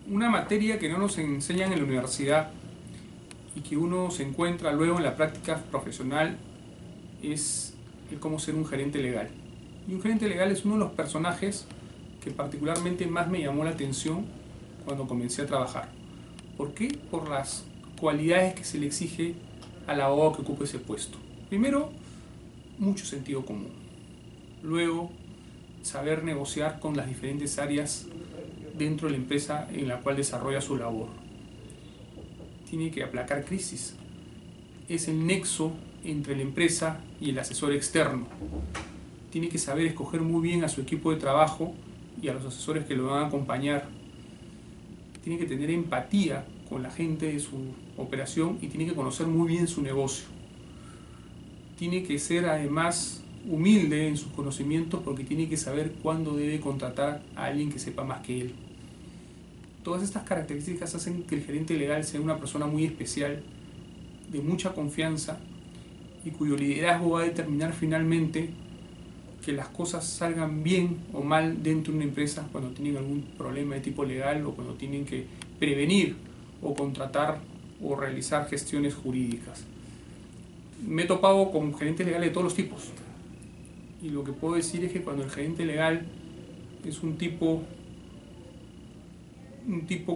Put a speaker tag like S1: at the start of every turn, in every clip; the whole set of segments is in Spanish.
S1: Una materia que no nos enseñan en la universidad y que uno se encuentra luego en la práctica profesional es el cómo ser un gerente legal. Y un gerente legal es uno de los personajes que particularmente más me llamó la atención cuando comencé a trabajar. ¿Por qué? Por las cualidades que se le exige al abogado que ocupe ese puesto. Primero, mucho sentido común. Luego, saber negociar con las diferentes áreas dentro de la empresa en la cual desarrolla su labor. Tiene que aplacar crisis. Es el nexo entre la empresa y el asesor externo. Tiene que saber escoger muy bien a su equipo de trabajo y a los asesores que lo van a acompañar. Tiene que tener empatía con la gente de su operación y tiene que conocer muy bien su negocio. Tiene que ser además humilde en sus conocimientos porque tiene que saber cuándo debe contratar a alguien que sepa más que él. Todas estas características hacen que el gerente legal sea una persona muy especial, de mucha confianza y cuyo liderazgo va a determinar finalmente que las cosas salgan bien o mal dentro de una empresa cuando tienen algún problema de tipo legal o cuando tienen que prevenir o contratar o realizar gestiones jurídicas. Me he topado con gerentes legales de todos los tipos y lo que puedo decir es que cuando el gerente legal es un tipo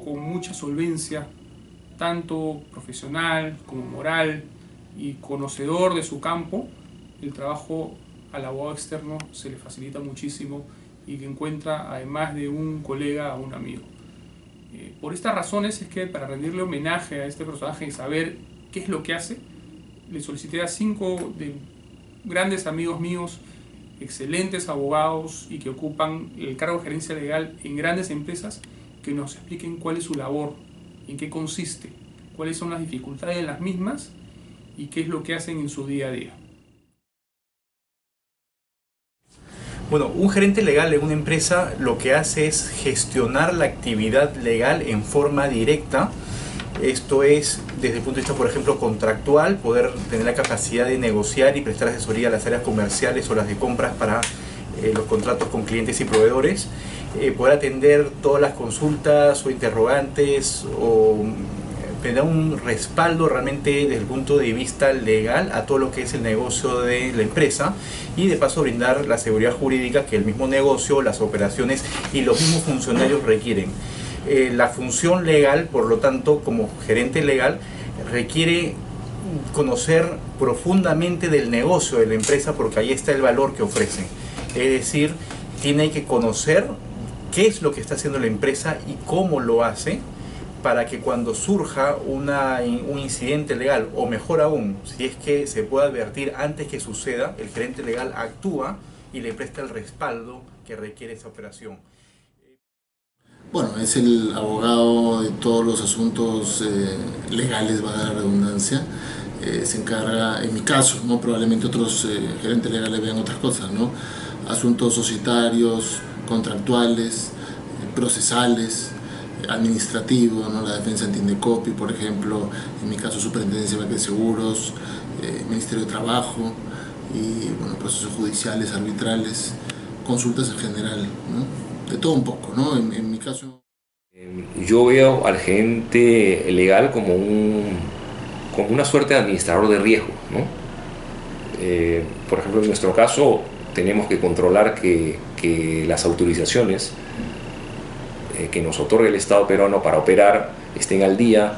S1: con mucha solvencia, tanto profesional como moral y conocedor de su campo, el trabajo al abogado externo se le facilita muchísimo y que encuentra además de un colega a un amigo. Por estas razones es que para rendirle homenaje a este personaje y saber qué es lo que hace, le solicité a 5 de grandes amigos míos, excelentes abogados y que ocupan el cargo de gerencia legal en grandes empresas, que nos expliquen cuál es su labor, en qué consiste, cuáles son las dificultades de las mismas y qué es lo que hacen en su día a día.
S2: Bueno, un gerente legal en una empresa lo que hace es gestionar la actividad legal en forma directa. Esto es, desde el punto de vista, por ejemplo, contractual, poder tener la capacidad de negociar y prestar asesoría a las áreas comerciales o las de compras para los contratos con clientes y proveedores, poder atender todas las consultas o interrogantes o tener un respaldo realmente desde el punto de vista legal a todo lo que es el negocio de la empresa y de paso brindar la seguridad jurídica que el mismo negocio, las operaciones y los mismos funcionarios requieren. La función legal, por lo tanto, como gerente legal, requiere conocer profundamente del negocio de la empresa porque ahí está el valor que ofrecen. Es decir, tiene que conocer qué es lo que está haciendo la empresa y cómo lo hace para que cuando surja un incidente legal, o mejor aún, si es que se puede advertir antes que suceda, el gerente legal actúa y le presta el respaldo que requiere esa operación.
S3: Bueno, es el abogado de todos los asuntos legales, va a dar redundancia. Se encarga, en mi caso, ¿no? Probablemente otros gerentes legales vean otras cosas, ¿no? Asuntos societarios, contractuales, procesales, administrativos, ¿no? La defensa anti-Indecopi, por ejemplo, en mi caso Superintendencia de Seguros, Ministerio de Trabajo y bueno, procesos judiciales, arbitrales, consultas en general, ¿no? De todo un poco, ¿no? En mi caso...
S4: Yo veo al gerente legal como una suerte de administrador de riesgo, ¿no? Por ejemplo, en nuestro caso tenemos que controlar que las autorizaciones que nos otorga el Estado peruano para operar estén al día,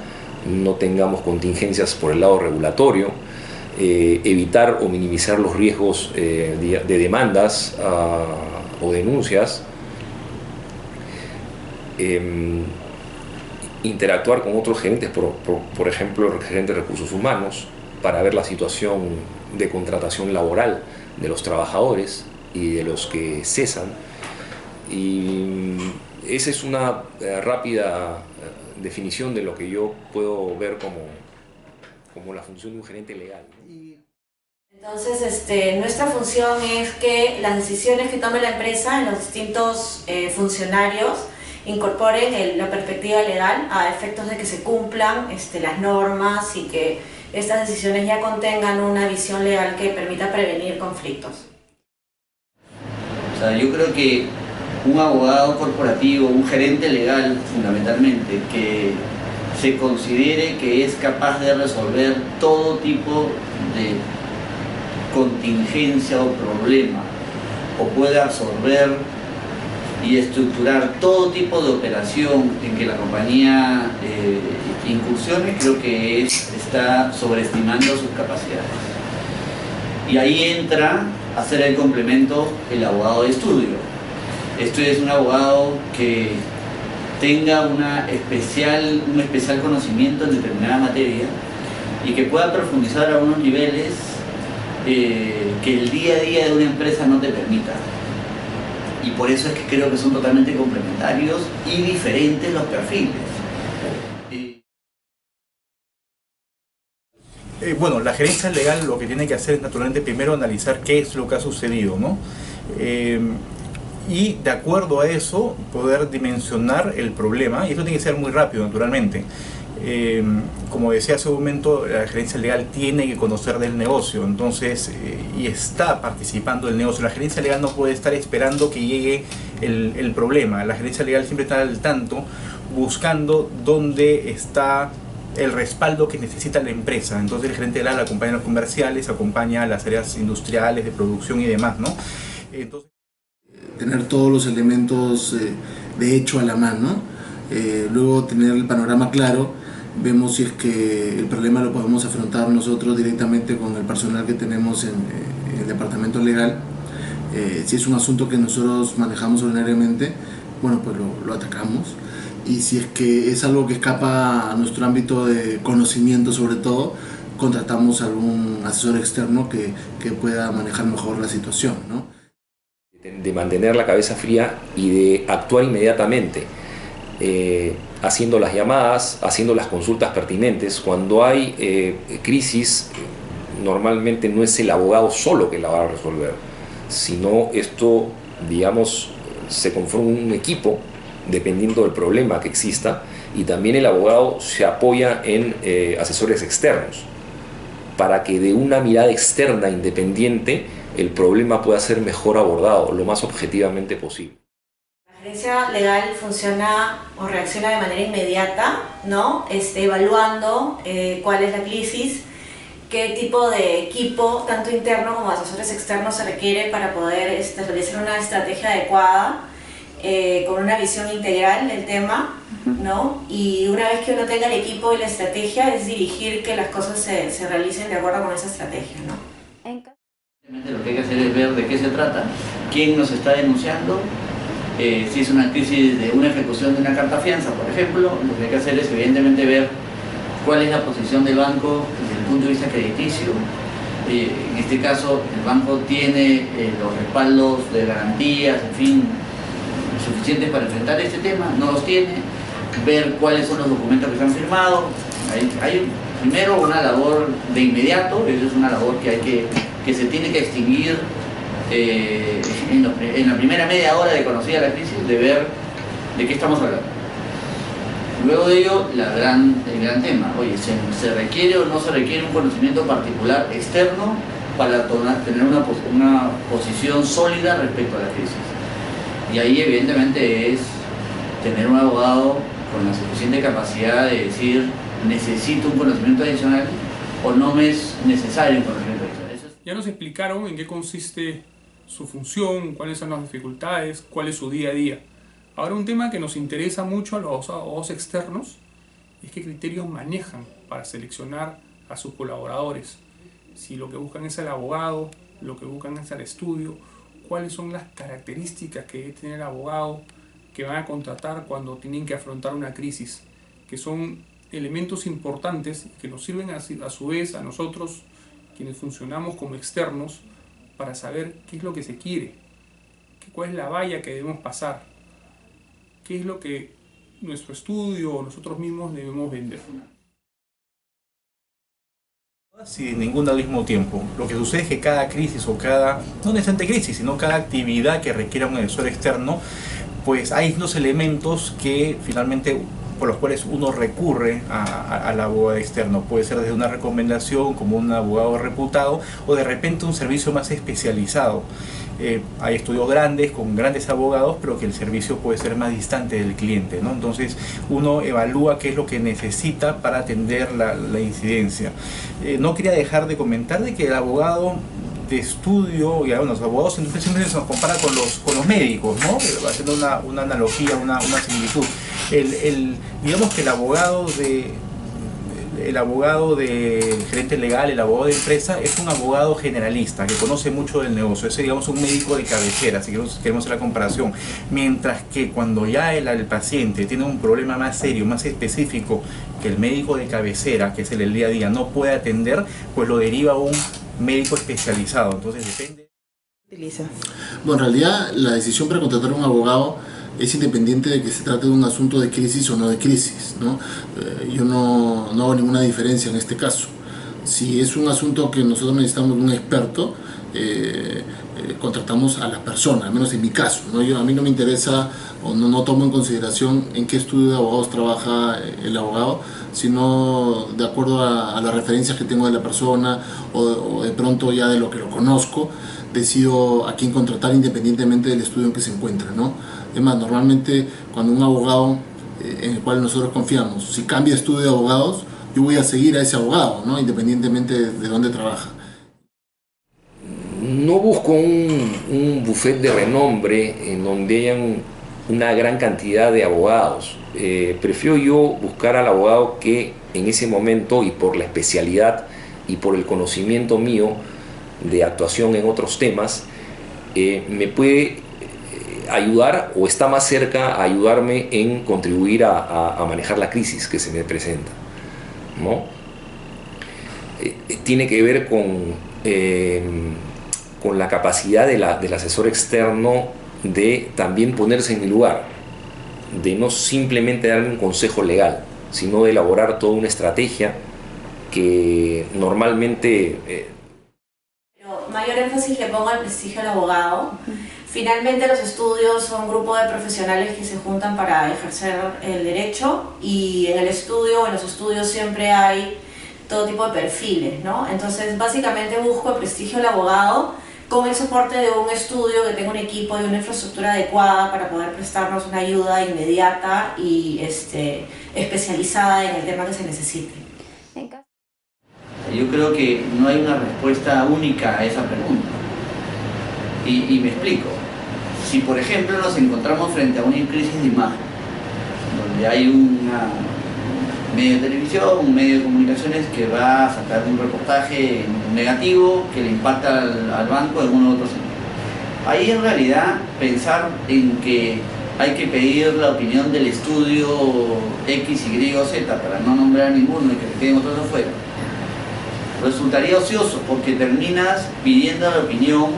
S4: no tengamos contingencias por el lado regulatorio, evitar o minimizar los riesgos de demandas o denuncias, interactuar con otros gerentes, por ejemplo el gerente de recursos humanos, para ver la situación de contratación laboral de los trabajadores y de los que cesan. Y esa es una rápida definición de lo que yo puedo ver como la función de un gerente legal.
S5: Entonces, nuestra función es que las decisiones que tome la empresa en los distintos funcionarios incorporen la perspectiva legal a efectos de que se cumplan las normas y que estas decisiones ya contengan una visión legal que permita prevenir conflictos.
S6: O sea, yo creo que un abogado corporativo, un gerente legal fundamentalmente, que se considere que es capaz de resolver todo tipo de contingencia o problema, o puede absorber y estructurar todo tipo de operación en que la compañía incursione, creo que está sobreestimando sus capacidades. Y ahí entra a hacer el complemento el abogado de estudio. Esto es un abogado que tenga un especial conocimiento en determinada materia y que pueda profundizar a unos niveles que el día a día de una empresa no te permita. Y por eso es que creo que son totalmente complementarios y diferentes los perfiles.
S2: Bueno, la gerencia legal lo que tiene que hacer es naturalmente primero analizar qué es lo que ha sucedido, ¿no? Y de acuerdo a eso poder dimensionar el problema, y esto tiene que ser muy rápido naturalmente. Como decía hace un momento, la gerencia legal tiene que conocer del negocio, entonces, y está participando del negocio. La gerencia legal no puede estar esperando que llegue el problema. La gerencia legal siempre está al tanto, buscando dónde está el respaldo que necesita la empresa. Entonces el gerente legal acompaña a los comerciales, acompaña a las áreas industriales, de producción y demás, ¿no? Entonces,
S3: tener todos los elementos de hecho a la mano, luego tener el panorama claro, vemos si es que el problema lo podemos afrontar nosotros directamente con el personal que tenemos en el departamento legal. Si es un asunto que nosotros manejamos ordinariamente, bueno, pues lo atacamos. Y si es que es algo que escapa a nuestro ámbito de conocimiento, sobre todo, contratamos a algún asesor externo que pueda manejar mejor la situación, ¿no?
S4: De mantener la cabeza fría y de actuar inmediatamente, haciendo las llamadas, haciendo las consultas pertinentes. Cuando hay crisis, normalmente no es el abogado solo que la va a resolver, sino esto, digamos, se conforma un equipo dependiendo del problema que exista, y también el abogado se apoya en asesores externos para que de una mirada externa independiente el problema pueda ser mejor abordado lo más objetivamente posible.
S5: La gerencia legal funciona o reacciona de manera inmediata, ¿no? Evaluando cuál es la crisis, qué tipo de equipo, tanto interno como asesores externos, se requiere para poder establecer una estrategia adecuada, con una visión integral del tema, ¿no? Y una vez que uno tenga el equipo y la estrategia, es dirigir que las cosas se realicen de acuerdo con esa estrategia, ¿no?
S6: Lo que hay que hacer es ver de qué se trata, quién nos está denunciando, si es una crisis de una ejecución de una carta fianza, por ejemplo, lo que hay que hacer es evidentemente ver cuál es la posición del banco desde el punto de vista crediticio. En este caso, el banco tiene los respaldos de garantías, en fin, suficientes para enfrentar este tema, no los tiene, ver cuáles son los documentos que se han firmado. Hay primero una labor de inmediato, eso es una labor que se tiene que extinguir en la primera media hora de conocida la crisis, de ver de qué estamos hablando. Luego de ello, el gran tema, oye, ¿se requiere o no se requiere un conocimiento particular externo para tener una posición sólida respecto a la crisis? Y ahí evidentemente es tener un abogado con la suficiente capacidad de decir necesito un conocimiento adicional o no me es necesario un conocimiento adicional.
S1: Ya nos explicaron en qué consiste su función, cuáles son las dificultades, cuál es su día a día. Ahora, un tema que nos interesa mucho a los abogados externos es qué criterios manejan para seleccionar a sus colaboradores. Si lo que buscan es al abogado, lo que buscan es al estudio, cuáles son las características que debe tener el abogado que van a contratar cuando tienen que afrontar una crisis, que son elementos importantes que nos sirven a su vez a nosotros, quienes funcionamos como externos, para saber qué es lo que se quiere, cuál es la valla que debemos pasar, qué es lo que nuestro estudio o nosotros mismos debemos vender.
S2: Sin ninguna al mismo tiempo. Lo que sucede es que cada crisis o no necesariamente crisis, sino cada actividad que requiera un asesor externo, pues hay dos elementos que finalmente por los cuales uno recurre al abogado externo. Puede ser desde una recomendación como un abogado reputado o de repente un servicio más especializado. hay estudios grandes con grandes abogados, pero que el servicio puede ser más distante del cliente, ¿no? Entonces uno evalúa qué es lo que necesita para atender la incidencia. No quería dejar de comentar de que el abogado de estudio, ya, bueno, los abogados siempre se nos compara con los médicos, ¿no? Haciendo una analogía, una similitud. Digamos que el abogado del gerente legal, el abogado de empresa, es un abogado generalista que conoce mucho del negocio. Es, digamos, un médico de cabecera, si queremos hacer la comparación. Mientras que cuando ya el paciente tiene un problema más serio, más específico, que el médico de cabecera, que es el del día a día, no puede atender, pues lo deriva a un médico especializado. Entonces depende.
S3: Bueno, en realidad la decisión para contratar a un abogado es independiente de que se trate de un asunto de crisis o no de crisis, ¿no? Yo no hago ninguna diferencia en este caso. Si es un asunto que nosotros necesitamos de un experto, contratamos a la persona, al menos en mi caso, ¿no? A mí no me interesa o no tomo en consideración en qué estudio de abogados trabaja el abogado, sino de acuerdo a las referencias que tengo de la persona o de pronto ya de lo que lo conozco, decido a quién contratar independientemente del estudio en que se encuentra, ¿no? Es más, normalmente cuando un abogado en el cual nosotros confiamos, si cambia de estudio de abogados, yo voy a seguir a ese abogado, ¿no? Independientemente de dónde trabaja.
S4: No busco un buffet de renombre en donde hayan una gran cantidad de abogados. Prefiero yo buscar al abogado que en ese momento, y por la especialidad y por el conocimiento mío de actuación en otros temas, me puede ayudar o está más cerca a ayudarme en contribuir a manejar la crisis que se me presenta, ¿no? Tiene que ver con la capacidad del asesor externo de también ponerse en mi lugar, de no simplemente darme un consejo legal, sino de elaborar toda una estrategia que normalmente...
S5: Mayor énfasis le pongo al prestigio al abogado. Finalmente los estudios son un grupo de profesionales que se juntan para ejercer el derecho, y en el estudio o en los estudios siempre hay todo tipo de perfiles, ¿no? Entonces básicamente busco el prestigio del abogado con el soporte de un estudio que tenga un equipo y una infraestructura adecuada para poder prestarnos una ayuda inmediata y especializada en el tema que se necesite.
S6: Yo creo que no hay una respuesta única a esa pregunta. Y me explico. Si por ejemplo nos encontramos frente a una crisis de imagen, donde hay un medio de televisión, un medio de comunicaciones que va a sacar un reportaje negativo que le impacta al banco en uno u otro sentido. Ahí en realidad pensar en que hay que pedir la opinión del estudio X, Y o Z para no nombrar ninguno y que le queden otros afuera, resultaría ocioso, porque terminas pidiendo la opinión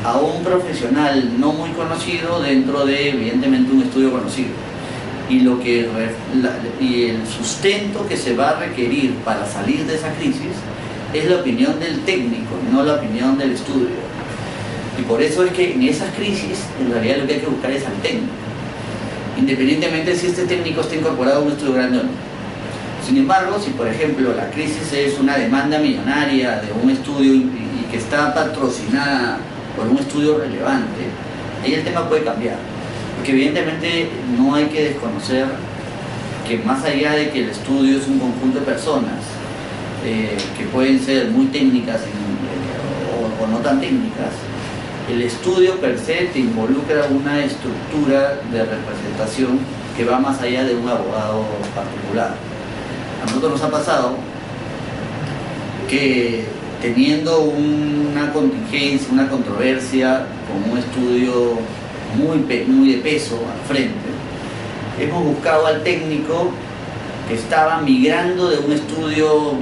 S6: a un profesional no muy conocido dentro de, evidentemente, un estudio conocido. Y el sustento que se va a requerir para salir de esa crisis es la opinión del técnico, no la opinión del estudio. Y por eso es que en esas crisis, en realidad lo que hay que buscar es al técnico, independientemente si este técnico está incorporado a un estudio grande o no. Sin embargo, si por ejemplo la crisis es una demanda millonaria de un estudio y que está patrocinada por un estudio relevante, ahí el tema puede cambiar. Porque evidentemente no hay que desconocer que más allá de que el estudio es un conjunto de personas que pueden ser muy técnicas o no tan técnicas, el estudio per se te involucra una estructura de representación que va más allá de un abogado particular. A nosotros nos ha pasado que teniendo una contingencia, una controversia con un estudio muy de peso al frente, hemos buscado al técnico que estaba migrando de un estudio,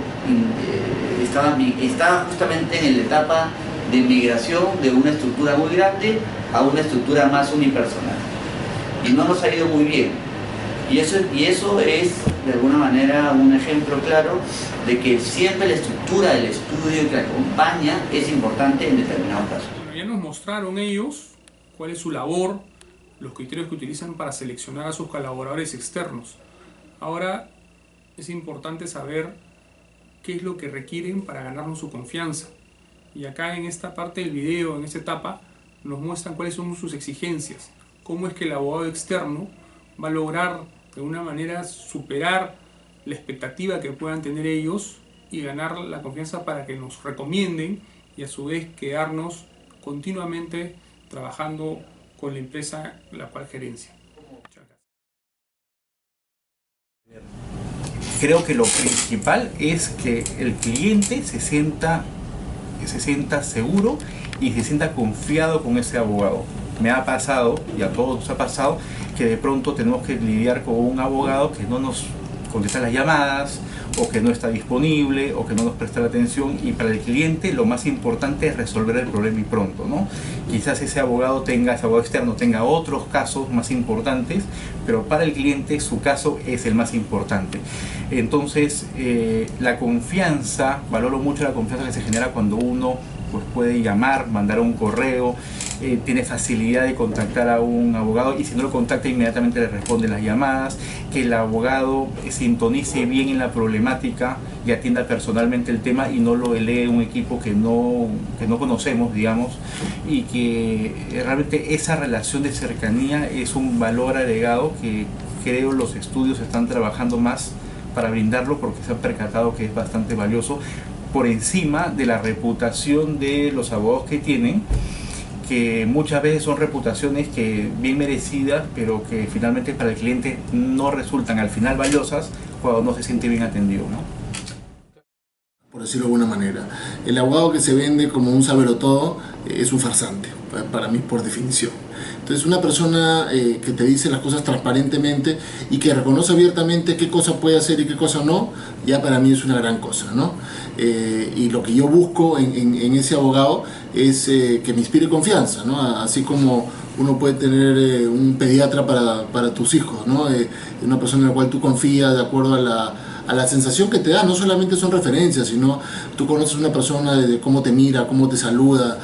S6: estaba justamente en la etapa de migración de una estructura muy grande a una estructura más unipersonal. Y no nos ha ido muy bien. Y eso es, de alguna manera, un ejemplo claro de que siempre la estructura del estudio que acompaña es importante en determinados casos.
S1: Bueno, ya nos mostraron ellos cuál es su labor, los criterios que utilizan para seleccionar a sus colaboradores externos. Ahora es importante saber qué es lo que requieren para ganarnos su confianza. Y acá en esta parte del video, en esta etapa, nos muestran cuáles son sus exigencias, cómo es que el abogado externo va a lograr de alguna manera superar la expectativa que puedan tener ellos y ganar la confianza para que nos recomienden y a su vez quedarnos continuamente trabajando con la empresa la cual gerencia. Muchas gracias.
S2: Creo que lo principal es que el cliente se sienta seguro y se sienta confiado con ese abogado. Me ha pasado, y a todos nos ha pasado, que de pronto tenemos que lidiar con un abogado que no nos contesta las llamadas, o que no está disponible, o que no nos presta la atención, y para el cliente lo más importante es resolver el problema y pronto, ¿no? Quizás ese abogado externo tenga otros casos más importantes, pero para el cliente su caso es el más importante. Entonces, la confianza, valoro mucho la confianza que se genera cuando uno pues puede llamar, mandar un correo, tiene facilidad de contactar a un abogado, y si no lo contacta inmediatamente le responde las llamadas, que el abogado sintonice bien en la problemática y atienda personalmente el tema y no lo lee un equipo que no conocemos, digamos, y que realmente esa relación de cercanía es un valor agregado que creo los estudios están trabajando más para brindarlo, porque se han percatado que es bastante valioso, por encima de la reputación de los abogados que tienen, que muchas veces son reputaciones que bien merecidas, pero que finalmente para el cliente no resultan al final valiosas cuando no se siente bien atendido, ¿no?
S3: Por decirlo de alguna manera. El abogado que se vende como un sabelotodo es un farsante, para mí por definición. Entonces una persona que te dice las cosas transparentemente y que reconoce abiertamente qué cosa puede hacer y qué cosa no, ya para mí es una gran cosa, ¿no? Y lo que yo busco en ese abogado es que me inspire confianza, ¿no? Así como uno puede tener un pediatra para tus hijos, ¿no? Una persona en la cual tú confías de acuerdo a la sensación que te da. No solamente son referencias, sino tú conoces a una persona de cómo te mira, cómo te saluda,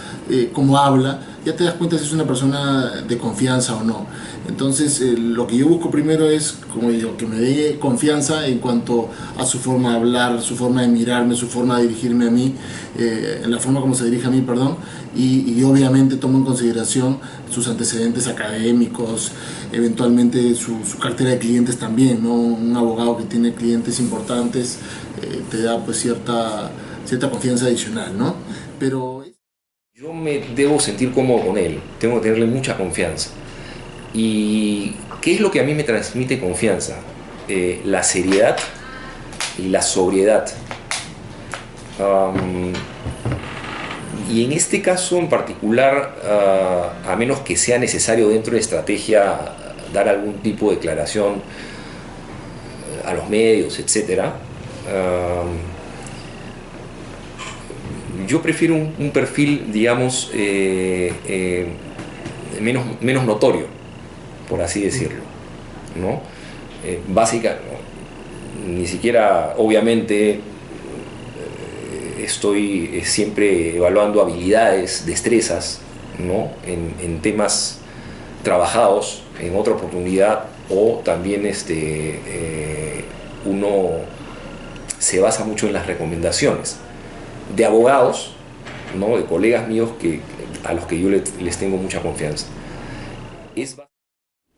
S3: cómo habla, ya te das cuenta si es una persona de confianza o no. Entonces lo que yo busco primero es, como digo, que me dé confianza en cuanto a su forma de hablar, su forma de mirarme, su forma de dirigirme a mí, en la forma como se dirige a mí, perdón, y obviamente tomo en consideración sus antecedentes académicos, eventualmente su cartera de clientes también, ¿no? Un abogado que tiene clientes importantes te da pues cierta confianza adicional, ¿no? Pero
S4: yo me debo sentir cómodo con él, tengo que tenerle mucha confianza. ¿Y qué es lo que a mí me transmite confianza? La seriedad y la sobriedad. Y en este caso en particular, a menos que sea necesario dentro de la estrategia dar algún tipo de declaración a los medios, etc., yo prefiero un perfil, digamos, menos notorio, por así decirlo, ¿no? Básica, ni siquiera, obviamente, estoy siempre evaluando habilidades, destrezas, ¿no? En temas trabajados en otra oportunidad, o también uno se basa mucho en las recomendaciones de abogados, ¿no? De colegas míos a los que yo les tengo mucha confianza.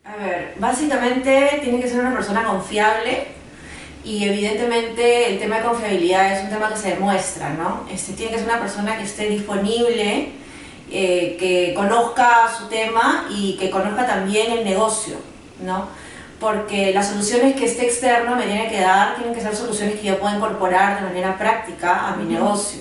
S5: A ver, básicamente tiene que ser una persona confiable, y evidentemente el tema de confiabilidad es un tema que se demuestra, ¿no? Tiene que ser una persona que esté disponible, que conozca su tema y que conozca también el negocio, ¿no? Porque las soluciones que este externo me tiene que dar tienen que ser soluciones que yo pueda incorporar de manera práctica a mi negocio.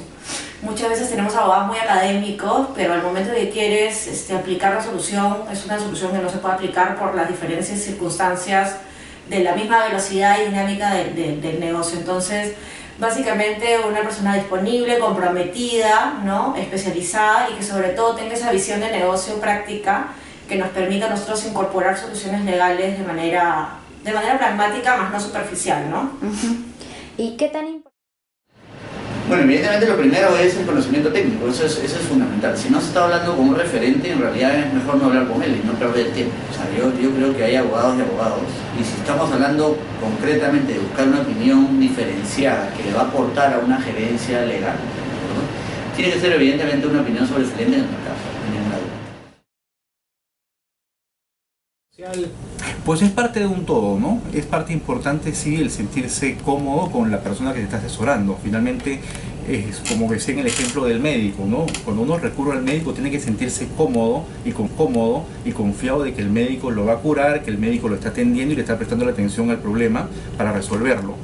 S5: Muchas veces tenemos abogados muy académicos, pero al momento de que quieres aplicar la solución, es una solución que no se puede aplicar por las diferentes circunstancias de la misma velocidad y dinámica del negocio. Entonces, básicamente una persona disponible, comprometida, ¿no? Especializada, y que sobre todo tenga esa visión de negocio práctica que nos permita a nosotros incorporar soluciones legales de manera pragmática, más no superficial, ¿no?
S7: ¿Y qué tan importante?
S6: Bueno, evidentemente lo primero es el conocimiento técnico, eso es fundamental. Si no se está hablando con un referente, en realidad es mejor no hablar con él y no perder el tiempo. O sea, yo creo que hay abogados y abogados, y si estamos hablando concretamente de buscar una opinión diferenciada que le va a aportar a una gerencia legal, ¿no? tiene que ser evidentemente una opinión sobresaliente en el mercado, sin ninguna duda.
S2: Pues es parte de un todo, ¿no? Es parte importante, sí, el sentirse cómodo con la persona que te está asesorando. Finalmente, es como decía en el ejemplo del médico, ¿no? Cuando uno recurre al médico tiene que sentirse cómodo y confiado de que el médico lo va a curar, que el médico lo está atendiendo y le está prestando la atención al problema para resolverlo.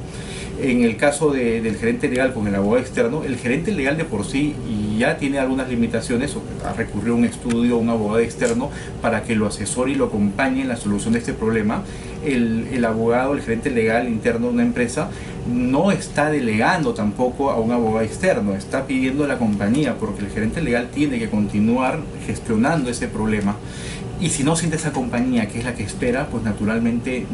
S2: En el caso del gerente legal con el abogado externo, el gerente legal de por sí ya tiene algunas limitaciones, o ha recurrido a un estudio, a un abogado externo para que lo asesore y lo acompañe en la solución de este problema. El abogado, el gerente legal interno de una empresa no está delegando tampoco a un abogado externo, está pidiendo a la compañía, porque el gerente legal tiene que continuar gestionando ese problema. Y si no siente esa compañía, que es la que espera, pues naturalmente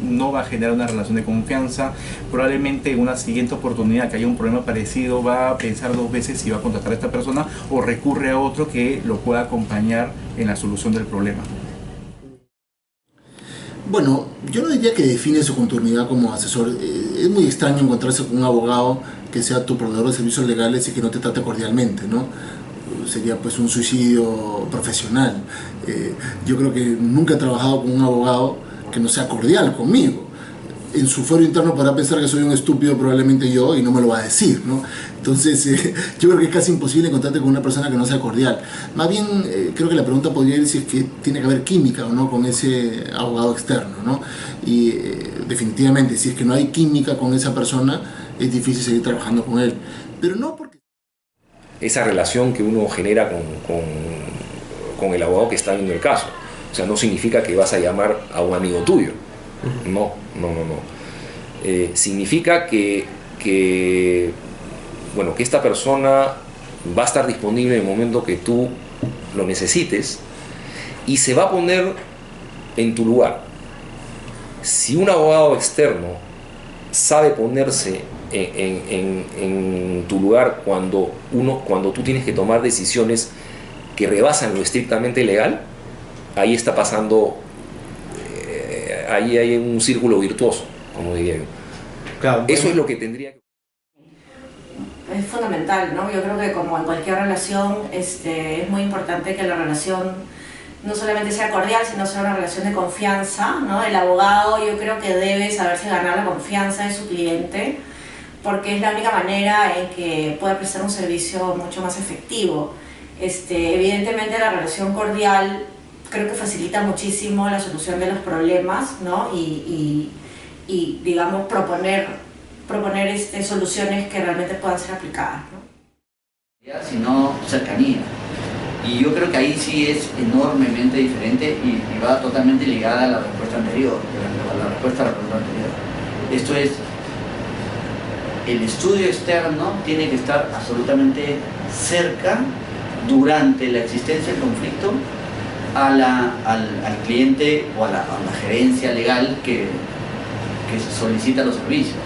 S2: no va a generar una relación de confianza. Probablemente en una siguiente oportunidad que haya un problema parecido va a pensar dos veces si va a contratar a esta persona o recurre a otro que lo pueda acompañar en la solución del problema.
S3: Bueno, yo no diría que define su continuidad como asesor. Es muy extraño encontrarse con un abogado que sea tu proveedor de servicios legales y que no te trate cordialmente, ¿no? Sería pues un suicidio profesional. Yo creo que nunca he trabajado con un abogado que no sea cordial conmigo. En su fuero interno podrá pensar que soy un estúpido probablemente yo y no me lo va a decir, ¿no? Entonces yo creo que es casi imposible encontrarte con una persona que no sea cordial. Más bien creo que la pregunta podría ir si es que tiene que haber química o no con ese abogado externo, ¿no? Y definitivamente si es que no hay química con esa persona es difícil seguir trabajando con él. Pero no porque...
S4: Esa relación que uno genera con el abogado que está viendo el caso. O sea, no significa que vas a llamar a un amigo tuyo. No. Significa que esta persona va a estar disponible en el momento que tú lo necesites y se va a poner en tu lugar. Si un abogado externo sabe ponerse en tu lugar cuando tú tienes que tomar decisiones que rebasan lo estrictamente legal, ahí está pasando, ahí hay un círculo virtuoso, como diría yo.
S2: Claro,
S4: eso es lo que tendría que...
S5: Es fundamental, ¿no? Yo creo que como en cualquier relación es muy importante que la relación no solamente sea cordial, sino sea una relación de confianza, ¿no? El abogado yo creo que debe saberse ganar la confianza de su cliente, porque es la única manera en que pueda prestar un servicio mucho más efectivo. Evidentemente la relación cordial creo que facilita muchísimo la solución de los problemas, ¿no? Y digamos proponer soluciones que realmente puedan ser aplicadas, ¿no?
S6: Sino cercanía. Y yo creo que ahí sí es enormemente diferente y va totalmente ligada a la respuesta anterior, a la respuesta a la pregunta anterior. Esto es, el estudio externo tiene que estar absolutamente cerca durante la existencia del conflicto al cliente o a la gerencia legal que solicita los servicios.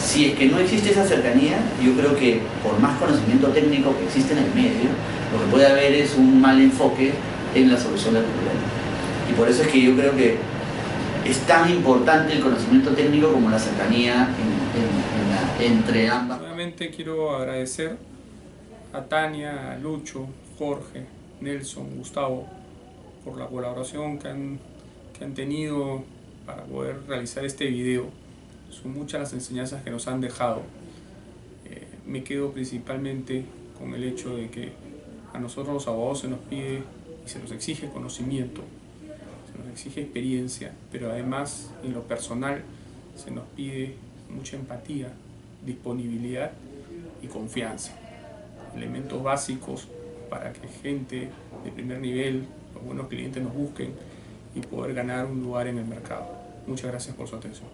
S6: Si es que no existe esa cercanía, yo creo que por más conocimiento técnico que existe en el medio, lo que puede haber es un mal enfoque en la solución del problema. Y por eso es que yo creo que es tan importante el conocimiento técnico como la cercanía entre ambas.
S1: Nuevamente quiero agradecer a Tania, a Lucho, Jorge, Nelson, Gustavo por la colaboración que han tenido para poder realizar este video. Son muchas las enseñanzas que nos han dejado. Me quedo principalmente con el hecho de que a nosotros los abogados se nos pide y se nos exige conocimiento, se nos exige experiencia, pero además en lo personal se nos pide mucha empatía, disponibilidad y confianza. Elementos básicos para que gente de primer nivel, los buenos clientes nos busquen y poder ganar un lugar en el mercado. Muchas gracias por su atención.